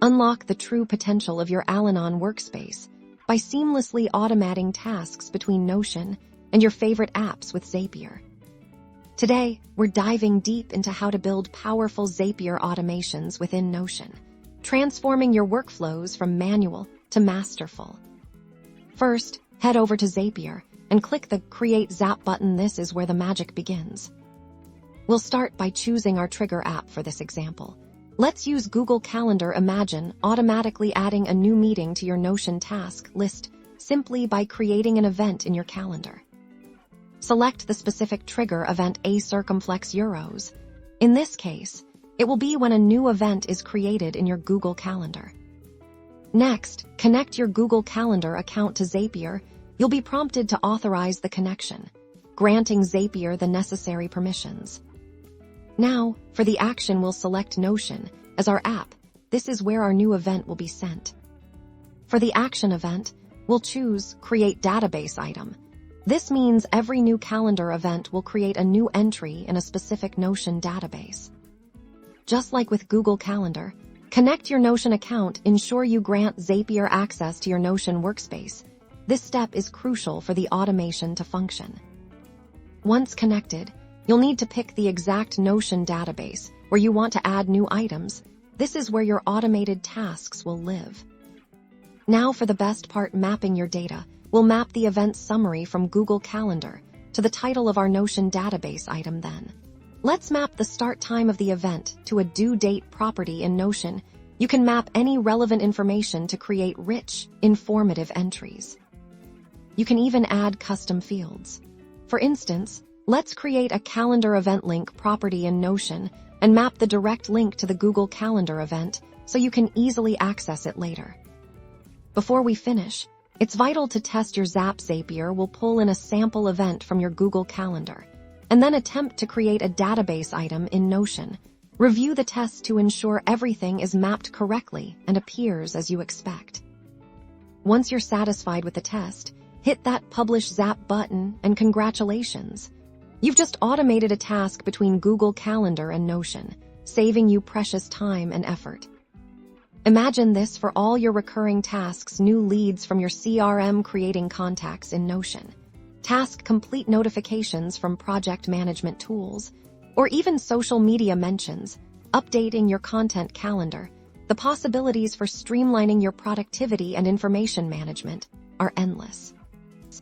Unlock the true potential of your Al-Anon workspace by seamlessly automating tasks between Notion and your favorite apps with Zapier. Today, we're diving deep into how to build powerful Zapier automations within Notion, transforming your workflows from manual to masterful. First, head over to Zapier and click the Create Zap button. This is where the magic begins. We'll start by choosing our trigger app for this example. Let's use Google Calendar. Imagine automatically adding a new meeting to your Notion task list simply by creating an event in your calendar. Select the specific trigger event A circumflex euros. In this case, it will be when a new event is created in your Google Calendar. Next, connect your Google Calendar account to Zapier. You'll be prompted to authorize the connection, granting Zapier the necessary permissions. Now, for the action, we'll select Notion as our app. This is where our new event will be sent. For the action event, we'll choose Create Database Item. This means every new calendar event will create a new entry in a specific Notion database. Just like with Google Calendar, connect your Notion account. Ensure you grant Zapier access to your Notion workspace. This step is crucial for the automation to function. Once connected, you'll need to pick the exact Notion database where you want to add new items. This is where your automated tasks will live. Now for the best part, mapping your data. We'll map the event summary from Google Calendar to the title of our Notion database item then. Let's map the start time of the event to a due date property in Notion. You can map any relevant information to create rich, informative entries. You can even add custom fields. For instance, let's create a calendar event link property in Notion and map the direct link to the Google Calendar event so you can easily access it later. Before we finish, it's vital to test your Zap. Zapier will pull in a sample event from your Google Calendar and then attempt to create a database item in Notion. Review the test to ensure everything is mapped correctly and appears as you expect. Once you're satisfied with the test, hit that Publish Zap button and congratulations! You've just automated a task between Google Calendar and Notion, saving you precious time and effort. Imagine this for all your recurring tasks: new leads from your CRM, creating contacts in Notion, task complete notifications from project management tools, or even social media mentions, updating your content calendar. The possibilities for streamlining your productivity and information management are endless.